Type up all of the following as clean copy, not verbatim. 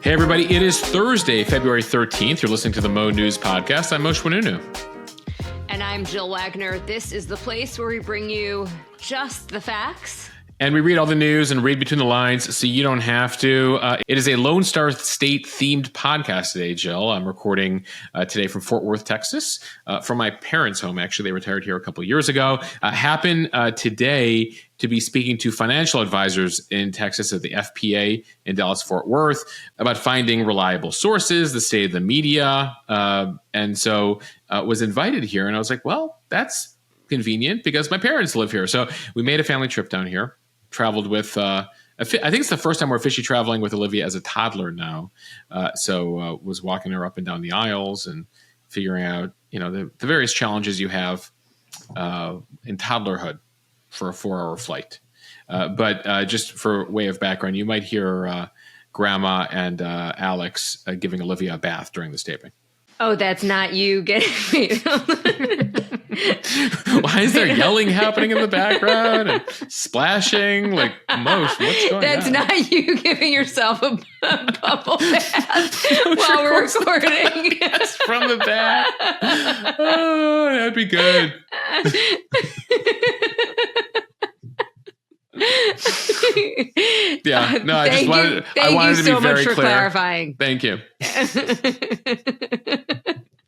Hey, everybody. It is Thursday, February 13th. You're listening to the Mo News Podcast. I'm Moshe Wanunu. And I'm Jill Wagner. This is the place where we bring you just the facts. And we read all the news and read between the lines so you don't have to. It is a Lone Star State-themed podcast today, Jill. I'm recording today from Fort Worth, Texas, from my parents' home. Actually, they retired here a couple of years ago. Happen today to be speaking to financial advisors in Texas at the FPA in Dallas-Fort Worth about finding reliable sources, the state of the media. And so was invited here. And I was like, well, that's convenient because my parents live here. So we made a family trip down here. Traveled with, I think it's the first time we're officially traveling with Olivia as a toddler now. So was walking her up and down the aisles and figuring out, the various challenges you have in toddlerhood for a 4-hour flight. But just for way of background, you might hear Grandma and Alex giving Olivia a bath during this taping. Oh, that's not you getting me. Why is there yelling happening in the background and splashing? Like, Moshe, what's going on? That's not you giving yourself a bubble bath while we're recording. That's from the back. Oh, that'd be good. Yeah, no, I wanted to be very clear. Clarifying. Thank you.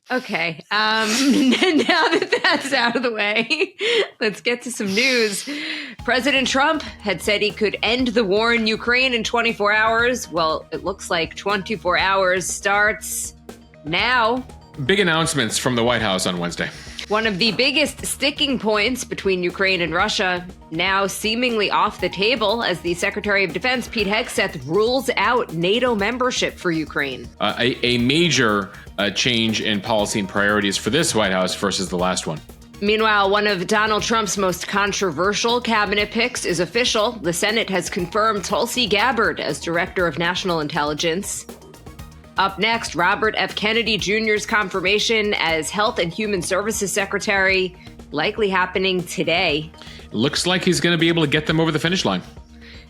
Okay. Now that that's out of the way, let's get to some news. President Trump had said he could end the war in Ukraine in 24 hours. Well, it looks like 24 hours starts now. Big announcements from the White House on Wednesday. One of the biggest sticking points between Ukraine and Russia now seemingly off the table as the Secretary of Defense, Pete Hegseth, rules out NATO membership for Ukraine. A major change in policy and priorities for this White House versus the last one. Meanwhile, one of Donald Trump's most controversial cabinet picks is official. The Senate has confirmed Tulsi Gabbard as Director of National Intelligence. Up next, Robert F. Kennedy Jr.'s confirmation as Health and Human Services Secretary, likely happening today. Looks like he's going to be able to get them over the finish line.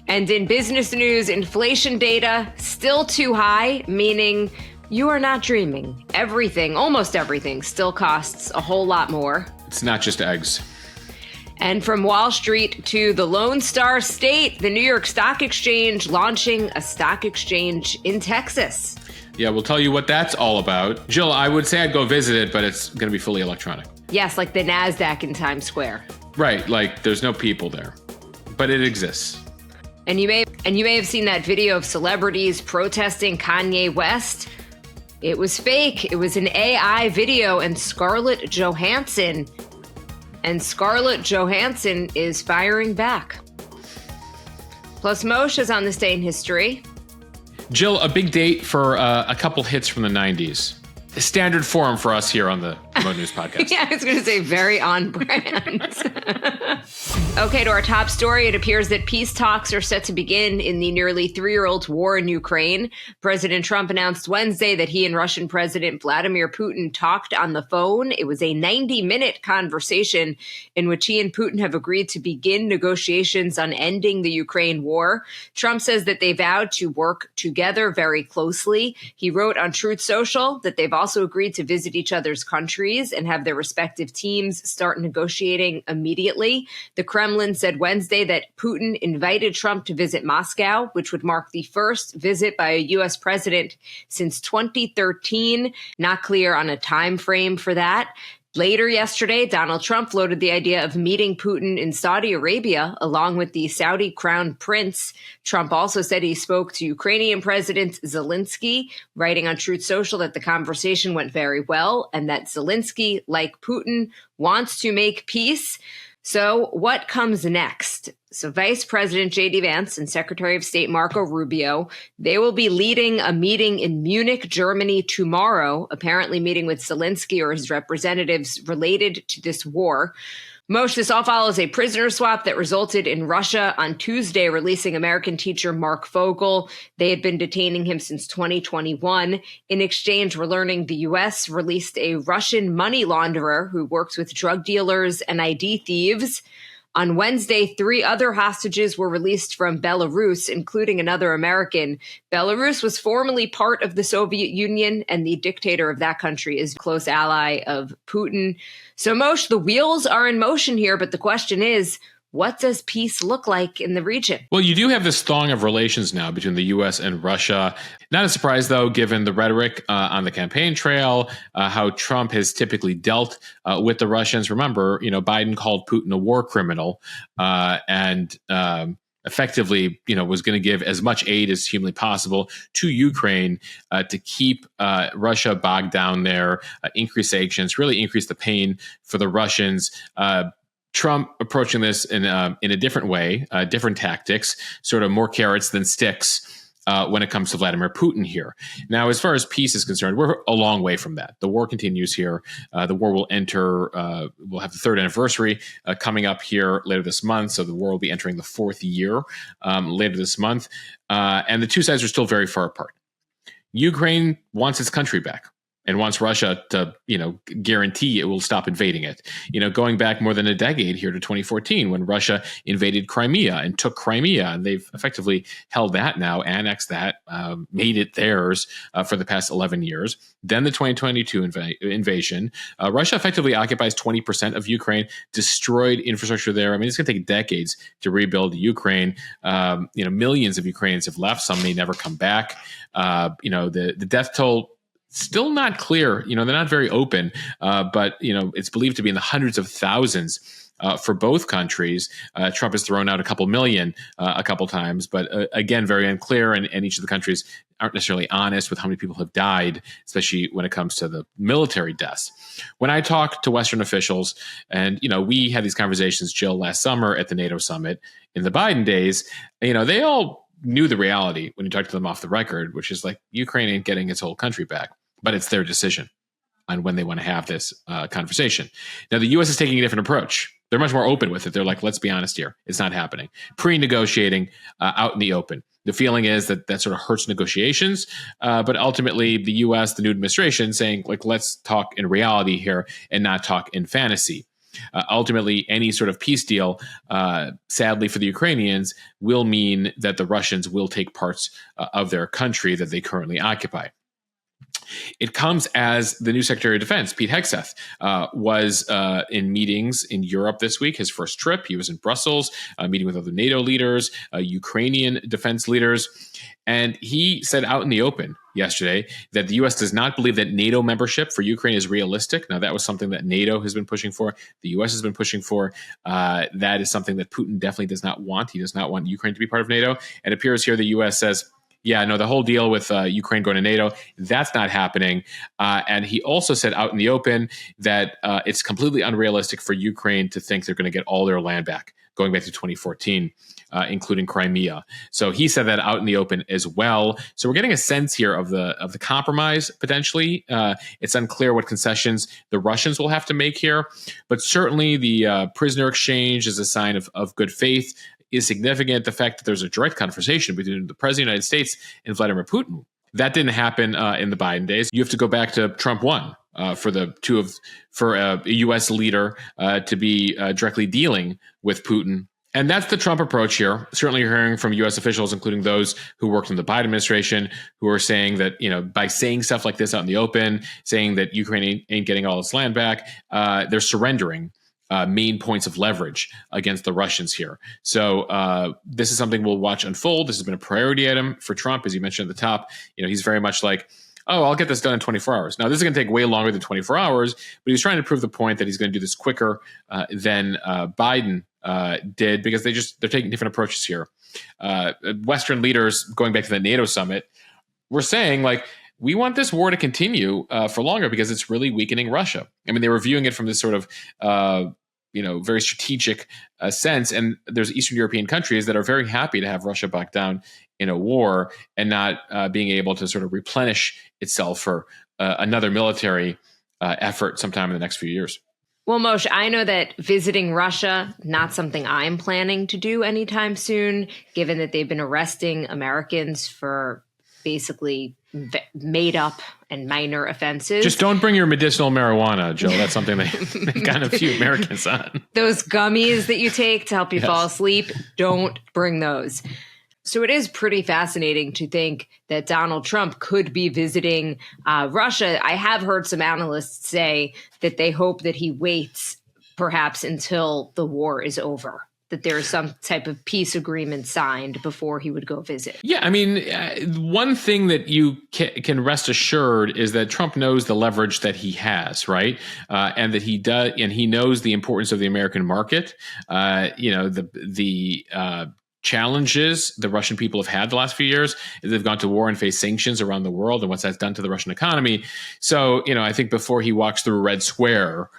And in business news, inflation data still too high, meaning you are not dreaming. Everything, almost everything, still costs a whole lot more. It's not just eggs. And from Wall Street to the Lone Star State, the New York Stock Exchange launching a stock exchange in Texas. Yeah, we'll tell you what that's all about. Jill, I would say I'd go visit it, but it's going to be fully electronic. Yes, like the NASDAQ in Times Square. Right, like there's no people there, but it exists. And you may have seen that video of celebrities protesting Kanye West. It was fake. It was an AI video, and Scarlett Johansson is firing back. Plus, Moshe is on this day in history. Jill, a big date for a couple hits from the 90s. A standard form for us here on the Mo News Podcast. Yeah, I was going to say very on brand. Okay, to our top story. It appears that peace talks are set to begin in the nearly 3-year-old war in Ukraine. President Trump announced Wednesday that he and Russian President Vladimir Putin talked on the phone. It was a 90-minute conversation in which he and Putin have agreed to begin negotiations on ending the Ukraine war. Trump says that they vowed to work together very closely. He wrote on Truth Social that they've also agreed to visit each other's countries and have their respective teams start negotiating immediately. The Kremlin said Wednesday that Putin invited Trump to visit Moscow, which would mark the first visit by a U.S. president since 2013. Not clear on a time frame for that. Later yesterday, Donald Trump floated the idea of meeting Putin in Saudi Arabia, along with the Saudi crown prince. Trump also said he spoke to Ukrainian President Zelensky, writing on Truth Social that the conversation went very well and that Zelensky, like Putin, wants to make peace. So what comes next? So Vice President J.D. Vance and Secretary of State Marco Rubio, they will be leading a meeting in Munich, Germany tomorrow, apparently meeting with Zelensky or his representatives related to this war. Moshe, this all follows a prisoner swap that resulted in Russia on Tuesday releasing American teacher Mark Fogel. They had been detaining him since 2021. In exchange, we're learning the U.S. released a Russian money launderer who works with drug dealers and ID thieves. On Wednesday, 3 other hostages were released from Belarus, including another American. Belarus was formerly part of the Soviet Union, and the dictator of that country is a close ally of Putin. So, Moshe, the wheels are in motion here, but the question is, what does peace look like in the region? Well, you do have this thawing of relations now between the U.S. and Russia. Not a surprise, though, given the rhetoric on the campaign trail, how Trump has typically dealt with the Russians. Remember, Biden called Putin a war criminal and effectively, was going to give as much aid as humanly possible to Ukraine to keep Russia bogged down there, increase sanctions, really increase the pain for the Russians. Trump approaching this in a different way, different tactics, sort of more carrots than sticks when it comes to Vladimir Putin here. Now, as far as peace is concerned, we're a long way from that. The war continues here. The war will enter, we'll have the 3rd anniversary coming up here later this month. So the war will be entering the 4th year later this month. And the two sides are still very far apart. Ukraine wants its country back and wants Russia to, guarantee it will stop invading it. Going back more than a decade here to 2014, when Russia invaded Crimea and took Crimea, and they've effectively held that now, annexed that, made it theirs for the past 11 years. Then the 2022 invasion, Russia effectively occupies 20% of Ukraine, destroyed infrastructure there. I mean, it's going to take decades to rebuild Ukraine. Millions of Ukrainians have left. Some may never come back. The death toll, still not clear. They're not very open, but it's believed to be in the hundreds of thousands for both countries. Trump has thrown out a couple million a couple times, but again, very unclear. And each of the countries aren't necessarily honest with how many people have died, especially when it comes to the military deaths. When I talk to Western officials, and we had these conversations, Jill, last summer at the NATO summit in the Biden days, they all knew the reality when you talk to them off the record, which is like Ukraine ain't getting its whole country back. But it's their decision on when they want to have this conversation. Now, the U.S. is taking a different approach. They're much more open with it. They're like, let's be honest here. It's not happening. Pre-negotiating out in the open. The feeling is that sort of hurts negotiations. But ultimately, the U.S., the new administration, saying, like, let's talk in reality here and not talk in fantasy. Ultimately, any sort of peace deal, sadly for the Ukrainians, will mean that the Russians will take parts of their country that they currently occupy. It comes as the new Secretary of Defense, Pete Hegseth, was in meetings in Europe this week, his first trip. He was in Brussels, meeting with other NATO leaders, Ukrainian defense leaders. And he said out in the open yesterday that the U.S. does not believe that NATO membership for Ukraine is realistic. Now, that was something that NATO has been pushing for. The U.S. has been pushing for. That is something that Putin definitely does not want. He does not want Ukraine to be part of NATO. And it appears here the U.S. says, yeah, no, the whole deal with Ukraine going to NATO, that's not happening. And he also said out in the open that it's completely unrealistic for Ukraine to think they're going to get all their land back, going back to 2014, including Crimea. So he said that out in the open as well. So we're getting a sense here of the compromise, potentially. It's unclear what concessions the Russians will have to make here. But certainly the prisoner exchange is a sign of good faith. Is significant. The fact that there's a direct conversation between the President of the United States and Vladimir Putin. That didn't happen in the Biden days. You have to go back to Trump 1 for a U.S. leader to be directly dealing with Putin. And that's the Trump approach here. Certainly you're hearing from U.S. officials, including those who worked in the Biden administration, who are saying that, by saying stuff like this out in the open, saying that Ukraine ain't getting all its land back, they're surrendering main points of leverage against the Russians here. So this is something we'll watch unfold. This has been a priority item for Trump, as you mentioned at the top. He's very much like, oh, I'll get this done in 24 hours. Now, this is going to take way longer than 24 hours, but he's trying to prove the point that he's going to do this quicker than Biden did, because they're taking different approaches here. Western leaders, going back to the NATO summit, were saying, like, we want this war to continue for longer because it's really weakening Russia. I mean, they were viewing it from this sort of very strategic sense. And there's Eastern European countries that are very happy to have Russia back down in a war and not being able to sort of replenish itself for another military effort sometime in the next few years. Well, Moshe, I know that visiting Russia, not something I'm planning to do anytime soon, given that they've been arresting Americans for basically made up and minor offenses. Just don't bring your medicinal marijuana, Jill. That's something they've got a few Americans on. Those gummies that you take to help you fall asleep, don't bring those. So it is pretty fascinating to think that Donald Trump could be visiting Russia. I have heard some analysts say that they hope that he waits perhaps until the war is over, that there is some type of peace agreement signed before he would go visit. Yeah, I mean, one thing that you can rest assured is that Trump knows the leverage that he has, right? And that he does, and he knows the importance of the American market. The challenges the Russian people have had the last few years is they've gone to war and faced sanctions around the world and what that's done to the Russian economy. So, I think before he walks through Red Square,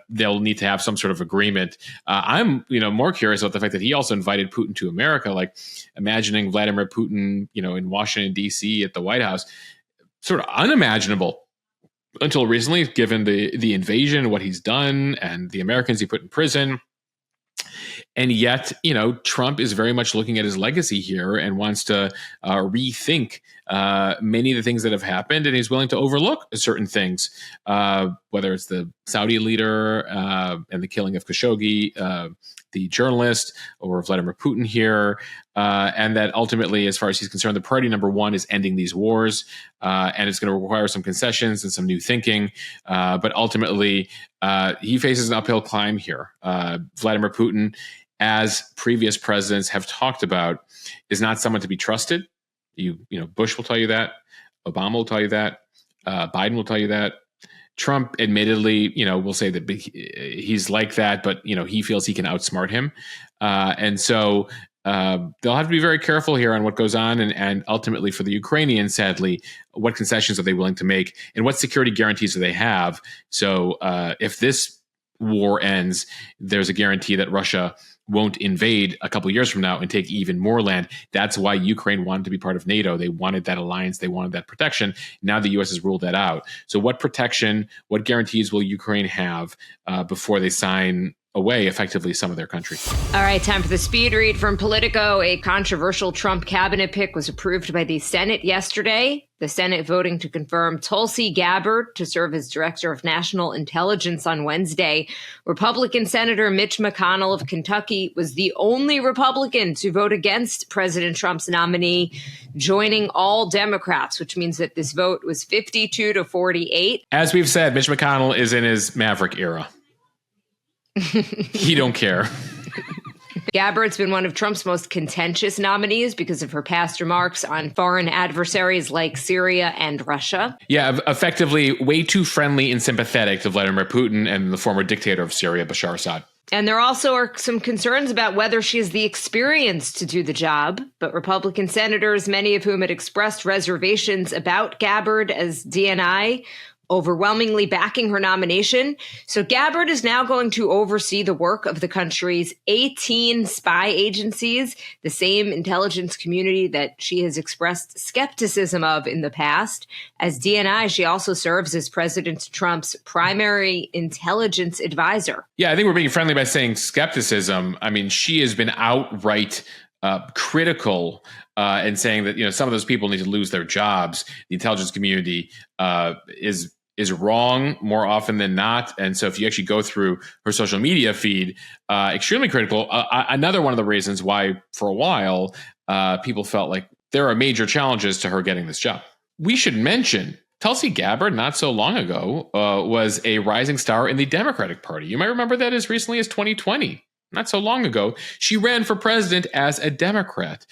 they'll need to have some sort of agreement. I'm, more curious about the fact that he also invited Putin to America, like imagining Vladimir Putin, in Washington, D.C. at the White House, sort of unimaginable until recently, given the invasion, what he's done, and the Americans he put in prison. And yet, Trump is very much looking at his legacy here and wants to rethink many of the things that have happened. And he's willing to overlook certain things, whether it's the Saudi leader and the killing of Khashoggi, the journalist, or Vladimir Putin here. And that ultimately, as far as he's concerned, the priority number one is ending these wars. And it's going to require some concessions and some new thinking. But ultimately, he faces an uphill climb here. Vladimir Putin, as previous presidents have talked about, is not someone to be trusted. Bush will tell you that. Obama will tell you that. Biden will tell you that. Trump, admittedly, will say that he's like that, but he feels he can outsmart him, and so they'll have to be very careful here on what goes on, and ultimately for the Ukrainians, sadly, what concessions are they willing to make, and what security guarantees do they have? So if this war ends, there's a guarantee that Russia won't invade a couple of years from now and take even more land. That's why Ukraine wanted to be part of NATO. They wanted that alliance. They wanted that protection. Now the U.S. has ruled that out. So what protection, what guarantees will Ukraine have before they sign away effectively some of their country? All right, time for the speed read from Politico. A controversial Trump cabinet pick was approved by the Senate yesterday. The Senate voting to confirm Tulsi Gabbard to serve as Director of National Intelligence on Wednesday. Republican Senator Mitch McConnell of Kentucky was the only Republican to vote against President Trump's nominee, joining all Democrats, which means that this vote was 52-48. As we've said, Mitch McConnell is in his Maverick era. He don't care. Gabbard's been one of Trump's most contentious nominees because of her past remarks on foreign adversaries like Syria and Russia. Yeah, effectively way too friendly and sympathetic to Vladimir Putin and the former dictator of Syria, Bashar Assad. And there also are some concerns about whether she has the experience to do the job. But Republican senators, many of whom had expressed reservations about Gabbard as DNI, overwhelmingly backing her nomination. So Gabbard is now going to oversee the work of the country's 18 spy agencies, the same intelligence community that she has expressed skepticism of in the past. As DNI, she also serves as President Trump's primary intelligence advisor. Yeah, I think we're being friendly by saying skepticism. I mean, she has been outright critical and saying that some of those people need to lose their jobs. The intelligence community is wrong more often than not. And so if you actually go through her social media feed, extremely critical. Another one of the reasons why for a while people felt like there are major challenges to her getting this job. We should mention Tulsi Gabbard, not so long ago, was a rising star in the Democratic Party. You might remember that as recently as 2020. Not so long ago, she ran for president as a Democrat.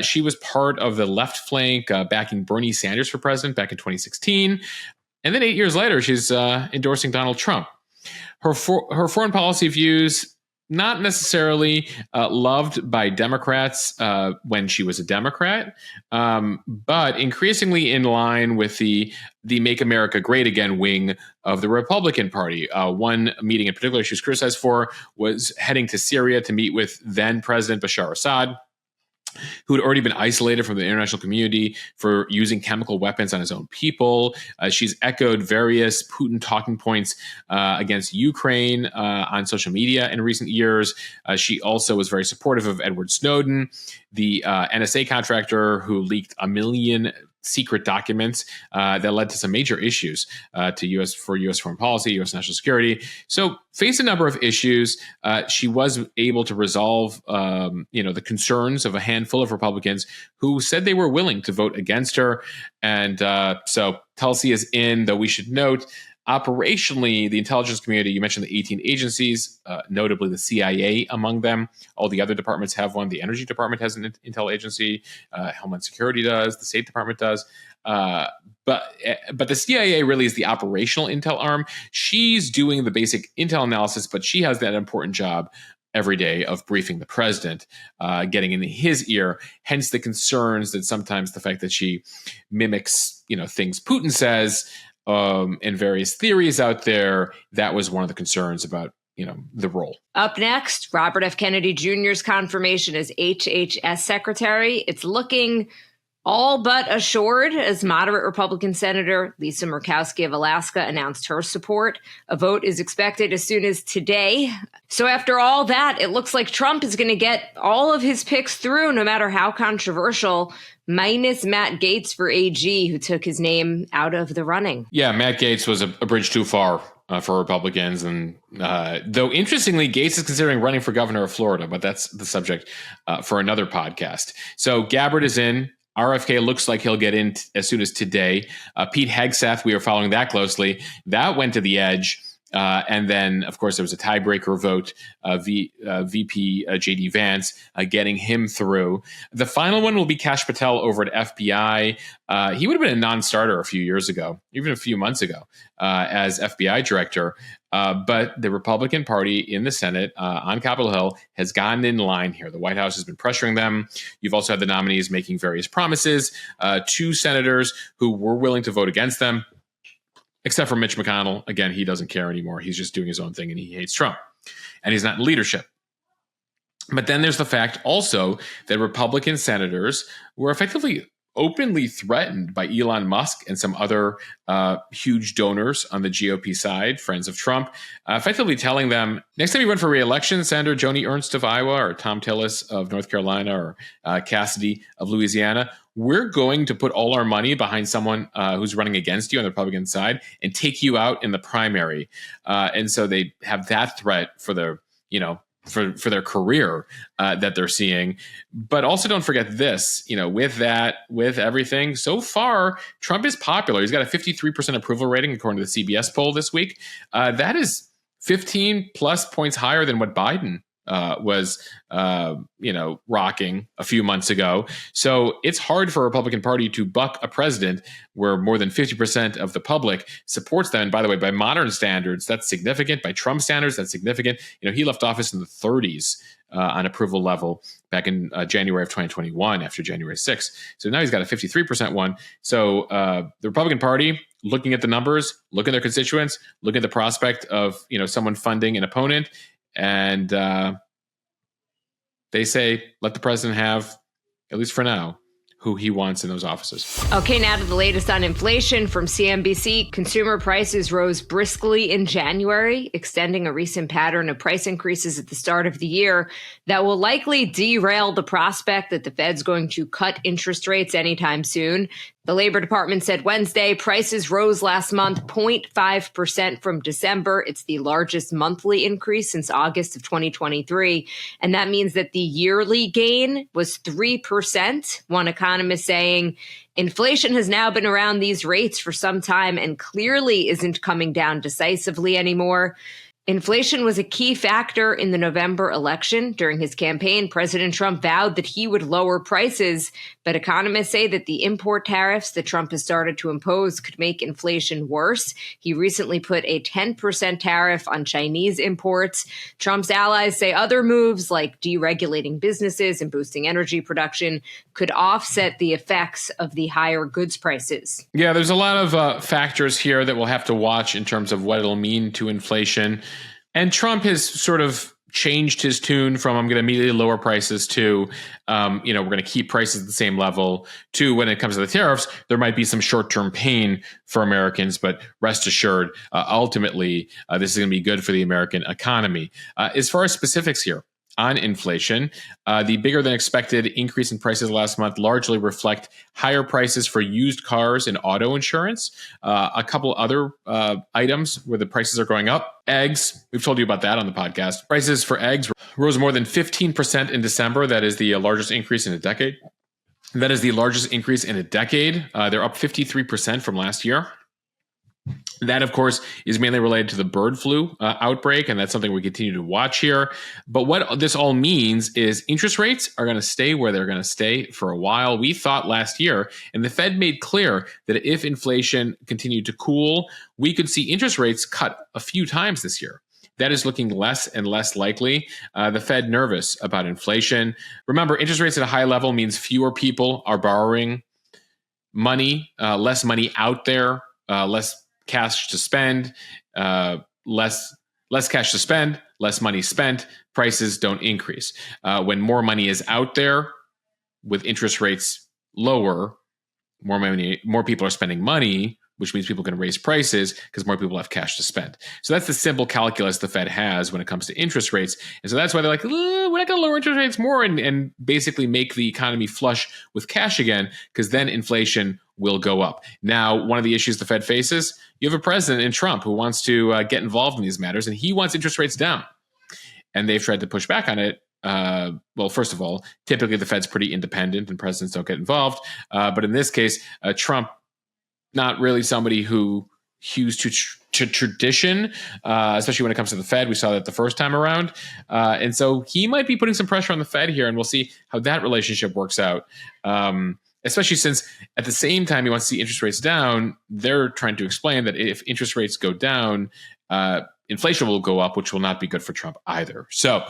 She was part of the left flank backing Bernie Sanders for president back in 2016. And then 8 years later, she's endorsing Donald Trump. Her foreign policy views, not necessarily loved by Democrats when she was a Democrat, but increasingly in line with the Make America Great Again wing of the Republican Party. One meeting in particular she was criticized for was heading to Syria to meet with then President Bashar Assad. who had already been isolated from the international community for using chemical weapons on his own people. She's echoed various Putin talking points against Ukraine on social media in recent years. She also was very supportive of Edward Snowden, the NSA contractor who leaked 1 million secret documents that led to some major issues to U.S. foreign policy, U.S. national security. So faced a number of issues. She was able to resolve, the concerns of a handful of Republicans who said they were willing to vote against her. And so Tulsi is in, though we should note, operationally, the intelligence community, you mentioned the 18 agencies, notably the CIA among them. All the other departments have one. The Energy Department has an intel agency. Homeland Security does. The State Department does. But the CIA really is the operational intel arm. She's doing the basic intel analysis, but she has that important job every day of briefing the president, getting in his ear. Hence the concerns that sometimes the fact that she mimics, things Putin says, and various theories out there, that was one of the concerns about, the role. Up next, Robert F. Kennedy Jr.'s confirmation as HHS Secretary. It's looking all but assured as moderate Republican Senator Lisa Murkowski of Alaska announced her support. A vote is expected as soon as today. So after all that, it looks like Trump is going to get all of his picks through, no matter how controversial, minus Matt Gaetz for AG, who took his name out of the running. Yeah, Matt Gaetz was a bridge too far for Republicans. And though interestingly, Gaetz is considering running for governor of Florida, but that's the subject for another podcast. So Gabbard is in. RFK looks like he'll get in as soon as today. Pete Hegseth, we are following that closely. That went to the edge. And then, of course, there was a tiebreaker vote, VP J.D. Vance getting him through. The final one will be Kash Patel over at FBI. He would have been a non-starter a few years ago, even a few months ago, as FBI director. But the Republican Party in the Senate on Capitol Hill has gotten in line here. The White House has been pressuring them. You've also had the nominees making various promises to senators who were willing to vote against them. Except for Mitch McConnell. Again, he doesn't care anymore. He's just doing his own thing and he hates Trump. And he's not in leadership. But then there's the fact also that Republican senators were effectively openly threatened by Elon Musk and some other huge donors on the GOP side, friends of Trump, effectively telling them, next time you run for re-election, Senator Joni Ernst of Iowa or Tom Tillis of North Carolina or Cassidy of Louisiana, we're going to put all our money behind someone who's running against you on the Republican side and take you out in the primary. And so they have that threat for their, for their career that they're seeing. But also don't forget this, with everything, so far, Trump is popular. He's got a 53% approval rating, according to the CBS poll this week. That is 15 plus points higher than what Biden was rocking a few months ago. So it's hard for a Republican Party to buck a president where more than 50% of the public supports them. And by the way, by modern standards, that's significant. By Trump standards, that's significant. He left office in the 30s on approval level back in January of 2021 after January 6th. So now he's got a 53% one. So the Republican Party, looking at the numbers, looking at their constituents, looking at the prospect of someone funding an opponent, and they say, let the president have, at least for now, who he wants in those offices. Okay, now to the latest on inflation from CNBC. Consumer prices rose briskly in January, extending a recent pattern of price increases at the start of the year that will likely derail the prospect that the Fed's going to cut interest rates anytime soon. The Labor Department said Wednesday prices rose last month 0.5% from December. It's the largest monthly increase since August of 2023. And that means that the yearly gain was 3%. One economist saying inflation has now been around these rates for some time and clearly isn't coming down decisively anymore. Inflation was a key factor in the November election. During his campaign, President Trump vowed that he would lower prices, but economists say that the import tariffs that Trump has started to impose could make inflation worse. He recently put a 10% tariff on Chinese imports. Trump's allies say other moves like deregulating businesses and boosting energy production could offset the effects of the higher goods prices. Yeah, there's a lot of factors here that we'll have to watch in terms of what it'll mean to inflation. And Trump has sort of changed his tune from I'm going to immediately lower prices to, we're going to keep prices at the same level, to when it comes to the tariffs, there might be some short-term pain for Americans, but rest assured, ultimately, this is going to be good for the American economy. As far as specifics here, on inflation, the bigger than expected increase in prices last month largely reflect higher prices for used cars and auto insurance. A couple other items where the prices are going up. Eggs, we've told you about that on the podcast. Prices for eggs rose more than 15% in December. That is the largest increase in a decade. They're up 53% from last year. That, of course, is mainly related to the bird flu outbreak, and that's something we continue to watch here. But what this all means is interest rates are going to stay where they're going to stay for a while. We thought last year, and the Fed made clear that if inflation continued to cool, we could see interest rates cut a few times this year. That is looking less and less likely. The Fed nervous about inflation. Remember, interest rates at a high level means fewer people are borrowing money, less money out there, less cash to spend, less cash to spend, less money spent, prices don't increase. When more money is out there with interest rates lower, more people are spending money, which means people can raise prices because more people have cash to spend. So that's the simple calculus the Fed has when it comes to interest rates. And so that's why they're like, we're not going to lower interest rates more and basically make the economy flush with cash again, because then inflation will go up. Now, one of the issues the Fed faces, you have a president in Trump who wants to get involved in these matters, and he wants interest rates down. And they've tried to push back on it. Well, first of all, typically the Fed's pretty independent and presidents don't get involved. But in this case, Trump, not really somebody who hews to tradition, especially when it comes to the Fed. We saw that the first time around. And so he might be putting some pressure on the Fed here, and we'll see how that relationship works out. Especially since at the same time he wants to see interest rates down, they're trying to explain that if interest rates go down, inflation will go up, which will not be good for Trump either. So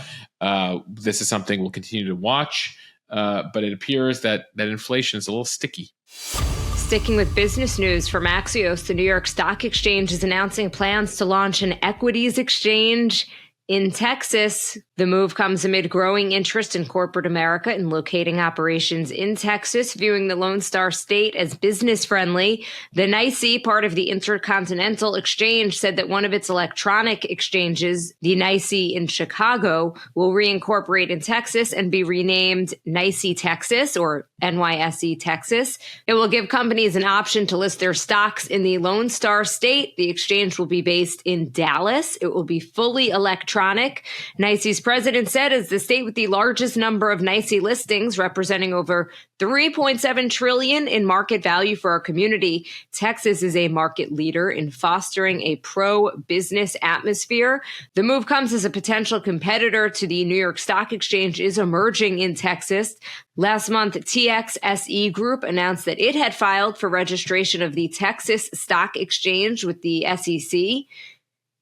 this is something we'll continue to watch, but it appears that inflation is a little sticky. Sticking with business news from Axios, the New York Stock Exchange is announcing plans to launch an equities exchange in Texas. The move comes amid growing interest in corporate America in locating operations in Texas, viewing the Lone Star State as business-friendly. The NYSE, part of the Intercontinental Exchange, said that one of its electronic exchanges, the NYSE in Chicago, will reincorporate in Texas and be renamed NYSE Texas or NYSE Texas. It will give companies an option to list their stocks in the Lone Star State. The exchange will be based in Dallas. It will be fully electronic. NYSE's president said, as the state with the largest number of NYSE listings, representing over $3.7 trillion in market value for our community, Texas is a market leader in fostering a pro-business atmosphere. The move comes as a potential competitor to the New York Stock Exchange is emerging in Texas. Last month, TXSE Group announced that it had filed for registration of the Texas Stock Exchange with the SEC.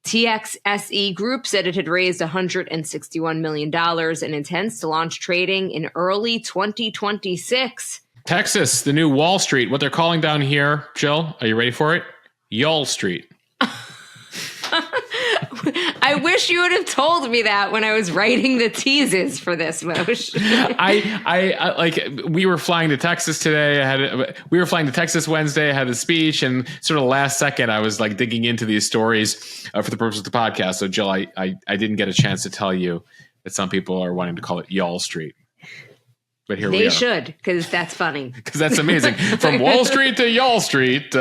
TXSE Group said it had raised $161 million and intends to launch trading in early 2026. Texas, the new Wall Street, what they're calling down here, Jill, are you ready for it? Y'all Street. I wish you would have told me that when I was writing the teases for this, Moshe. I like, we were flying to Texas today. We were flying to Texas Wednesday. I had the speech, and sort of last second, I was like digging into these stories for the purpose of the podcast. So, Jill, I didn't get a chance to tell you that some people are wanting to call it Y'all Street. But here we are. They should, because that's funny. Because that's amazing. From Wall Street to Y'all Street.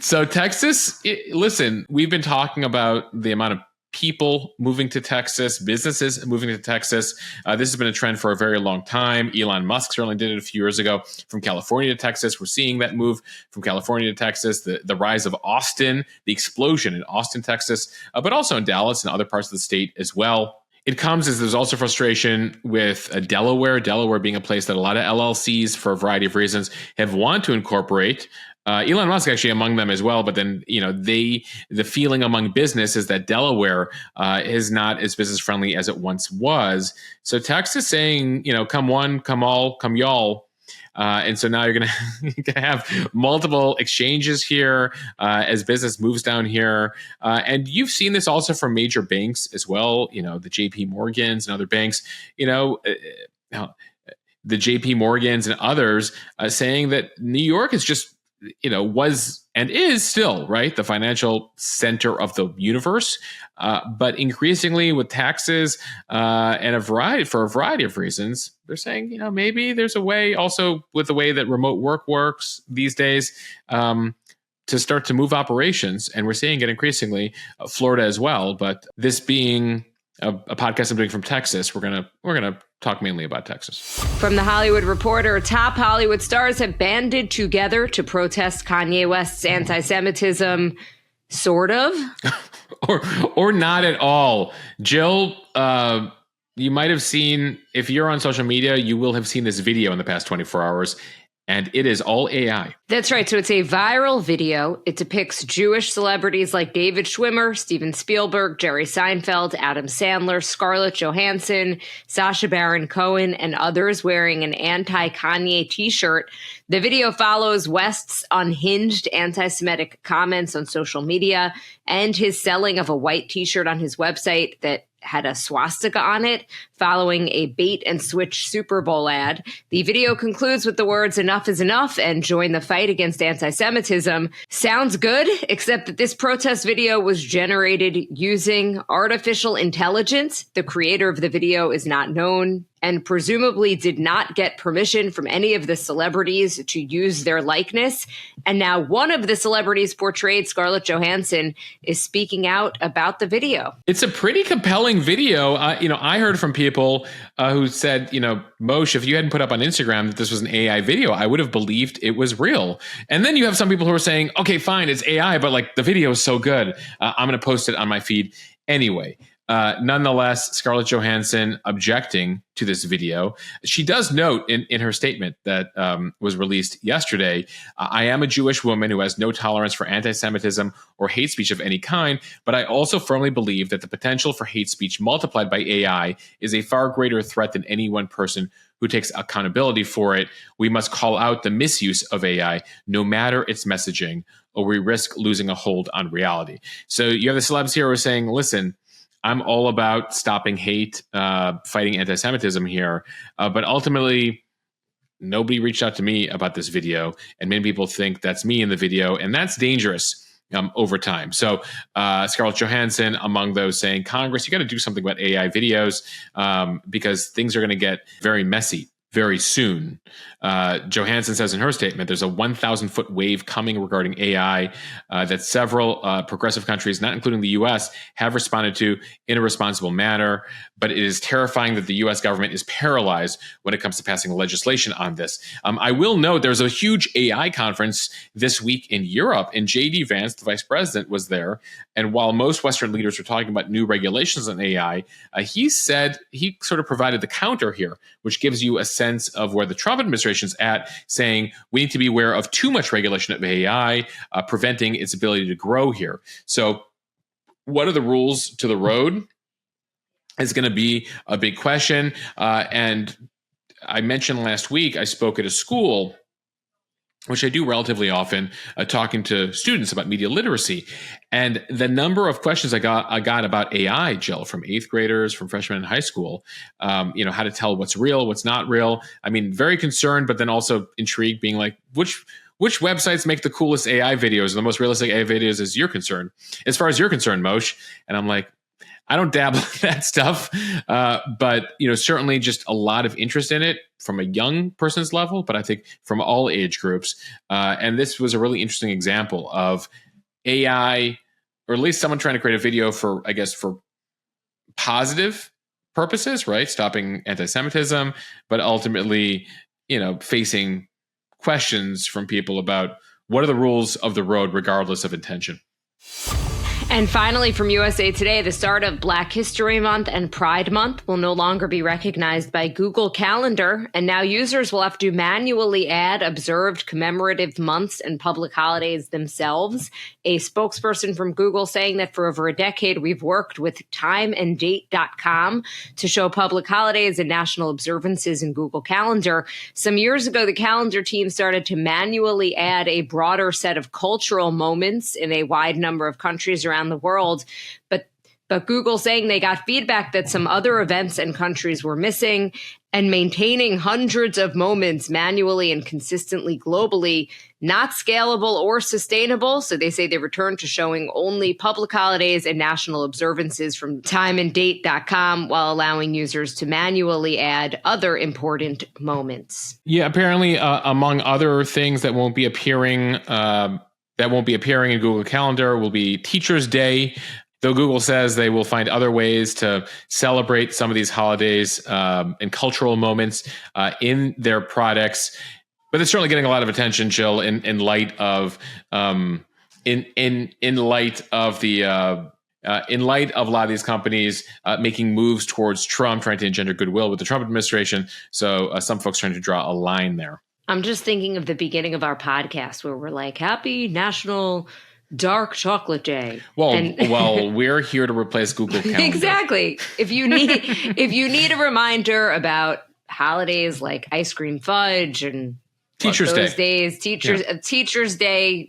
So Texas, listen, we've been talking about the amount of people moving to Texas, businesses moving to Texas. This has been a trend for a very long time. Elon Musk certainly did it a few years ago. From California to Texas, we're seeing that move from California to Texas, the rise of Austin, the explosion in Austin, Texas, but also in Dallas and other parts of the state as well. It comes as there's also frustration with Delaware being a place that a lot of LLCs, for a variety of reasons, have wanted to incorporate. Elon Musk actually among them as well. But then, the feeling among business is that Delaware is not as business friendly as it once was. So Texas saying, come one, come all, come y'all. And so now you're going to have multiple exchanges here as business moves down here. And you've seen this also from major banks as well, the JP Morgans and other banks, the JP Morgans and others saying that New York is just, was and is still, right, the financial center of the universe. But increasingly with taxes and for a variety of reasons, they're saying, maybe there's a way also with the way that remote work works these days to start to move operations. And we're seeing it increasingly, Florida as well. But this being a podcast I'm doing from Texas, we're gonna talk mainly about Texas. From The Hollywood Reporter, top Hollywood stars have banded together to protest Kanye West's anti-Semitism, sort of, or not at all. Jill, you might have seen, if you're on social media, you will have seen this video in the past 24 hours. And it is all AI. That's right. So it's a viral video. It depicts Jewish celebrities like David Schwimmer, Steven Spielberg, Jerry Seinfeld, Adam Sandler, Scarlett Johansson, Sacha Baron Cohen, and others wearing an anti-Kanye t-shirt. The video follows West's unhinged anti-Semitic comments on social media and his selling of a white t-shirt on his website that had a swastika on it following a bait and switch Super Bowl ad. The video concludes with the words, "Enough is enough," and join the fight against anti-Semitism. Sounds good, except that this protest video was generated using artificial intelligence. The creator of the video is not known and presumably did not get permission from any of the celebrities to use their likeness. And now one of the celebrities portrayed, Scarlett Johansson, is speaking out about the video. It's a pretty compelling video. I heard from people who said, Moshe, if you hadn't put up on Instagram that this was an AI video, I would have believed it was real. And then you have some people who are saying, okay, fine, it's AI, but like the video is so good, I'm going to post it on my feed anyway. Nonetheless, Scarlett Johansson objecting to this video. She does note in her statement that was released yesterday, I am a Jewish woman who has no tolerance for anti-Semitism or hate speech of any kind, but I also firmly believe that the potential for hate speech multiplied by AI is a far greater threat than any one person who takes accountability for it. We must call out the misuse of AI, no matter its messaging, or we risk losing a hold on reality. So you have the celebs here who are saying, listen, I'm all about stopping hate, fighting anti-Semitism here. But ultimately, nobody reached out to me about this video. And many people think that's me in the video. And that's dangerous over time. So Scarlett Johansson, among those saying, Congress, you got to do something about AI videos because things are going to get very messy very soon. Johansson says in her statement, there's a 1,000-foot wave coming regarding AI that several progressive countries, not including the U.S., have responded to in a responsible manner. But it is terrifying that the U.S. government is paralyzed when it comes to passing legislation on this. I will note there's a huge AI conference this week in Europe, and J.D. Vance, the vice president, was there. And while most Western leaders were talking about new regulations on AI, he said he sort of provided the counter here, which gives you a sense of where the Trump administration's at, saying we need to be aware of too much regulation of AI, preventing its ability to grow here. So what are the rules to the road is going to be a big question. And I mentioned last week, I spoke at a school, which I do relatively often, talking to students about media literacy. And the number of questions I got about AI, Jill, from 8th graders, from freshmen in high school, how to tell what's real, what's not real. I mean, very concerned, but then also intrigued, being like, which websites make the coolest AI videos, the most realistic AI videos as far as you're concerned, Moshe? And I'm like, I don't dabble in that stuff, but certainly just a lot of interest in it from a young person's level, but I think from all age groups. And this was a really interesting example of AI, or at least someone trying to create a video for positive purposes, right? Stopping anti-Semitism, but ultimately, facing questions from people about what are the rules of the road, regardless of intention. And finally, from USA Today, the start of Black History Month and Pride Month will no longer be recognized by Google Calendar, and now users will have to manually add observed commemorative months and public holidays themselves. A spokesperson from Google saying that for over a decade, we've worked with timeanddate.com to show public holidays and national observances in Google Calendar. Some years ago, the calendar team started to manually add a broader set of cultural moments in a wide number of countries around the world. But Google saying they got feedback that some other events and countries were missing, and maintaining hundreds of moments manually and consistently globally, not scalable or sustainable. So they say they returned to showing only public holidays and national observances from timeanddate.com while allowing users to manually add other important moments. Yeah, apparently, among other things that won't be appearing in Google Calendar will be Teachers' Day. Though Google says they will find other ways to celebrate some of these holidays and cultural moments in their products, but it's certainly getting a lot of attention, Jill, in light of in light of a lot of these companies making moves towards Trump, trying to engender goodwill with the Trump administration. So some folks trying to draw a line there. I'm just thinking of the beginning of our podcast where we're like, Happy National Dark Chocolate Day. Well, we're here to replace Google Calendar. Exactly. If you need a reminder about holidays like ice cream fudge and Teachers' Day,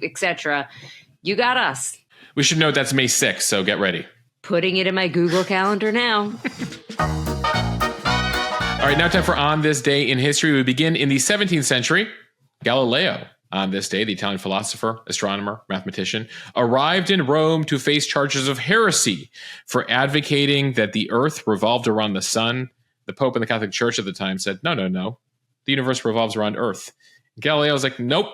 etc., you got us. We should note that's May 6th, so get ready. Putting it in my Google Calendar now. All right, now time for On This Day in History. We begin in the 17th century. Galileo, on this day, the Italian philosopher, astronomer, mathematician, arrived in Rome to face charges of heresy for advocating that the Earth revolved around the sun. The Pope and the Catholic Church at the time said, no. The universe revolves around Earth. Galileo was like, nope,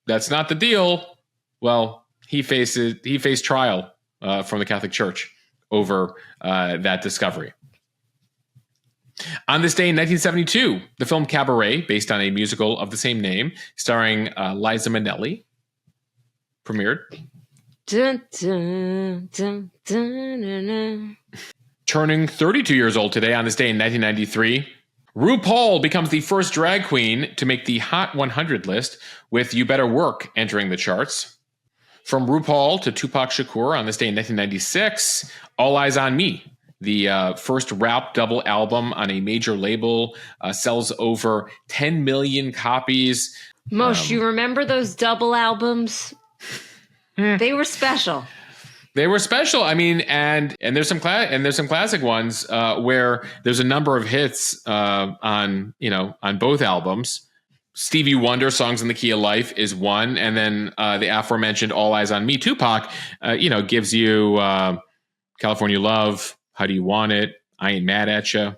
that's not the deal. Well, he faced trial from the Catholic Church over that discovery. On this day in 1972, the film Cabaret, based on a musical of the same name, starring Liza Minnelli, premiered. Dun, dun, dun, dun, dun, dun. Turning 32 years old today, on this day in 1993, RuPaul becomes the first drag queen to make the Hot 100 list, with You Better Work entering the charts. From RuPaul to Tupac Shakur, on this day in 1996, All Eyes on Me, the first rap double album on a major label, sells over 10 million copies. Mosh, you remember those double albums? They were special. They were special. I mean, and there's some classic ones where there's a number of hits on both albums. Stevie Wonder, Songs in the Key of Life, is one, and then the aforementioned All Eyes on Me, Tupac, gives you California Love, How Do You Want It, I Ain't Mad at Ya.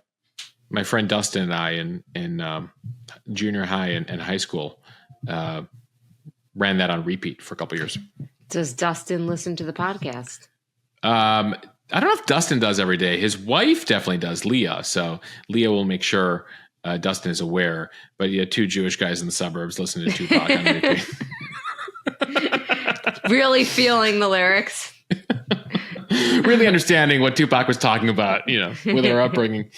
My friend Dustin and I in junior high and high school ran that on repeat for a couple years. Does Dustin listen to the podcast? I don't know if Dustin does every day. His wife definitely does, Leah. So Leah will make sure Dustin is aware. But yeah, two Jewish guys in the suburbs listening to Tupac on repeat. Really feeling the lyrics. Really understanding what Tupac was talking about, with their upbringing.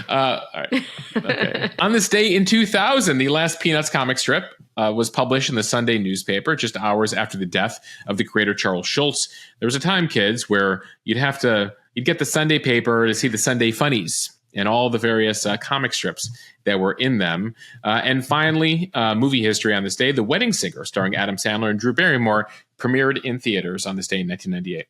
All right. Okay. On this day in 2000, the last Peanuts comic strip was published in the Sunday newspaper just hours after the death of the creator Charles Schulz. There was a time, kids, where you'd get the Sunday paper to see the Sunday funnies and all the various comic strips that were in them. And finally, movie history on this day, The Wedding Singer, starring Adam Sandler and Drew Barrymore, premiered in theaters on this day in 1998.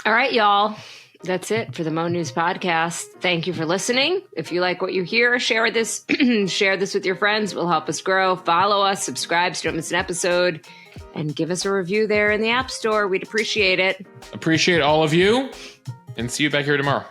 All right, y'all. That's it for the Mo News Podcast. Thank you for listening. If you like what you hear, share this with your friends. It will help us grow. Follow us, subscribe so you don't miss an episode, and give us a review there in the App Store. We'd appreciate it. Appreciate all of you, and see you back here tomorrow.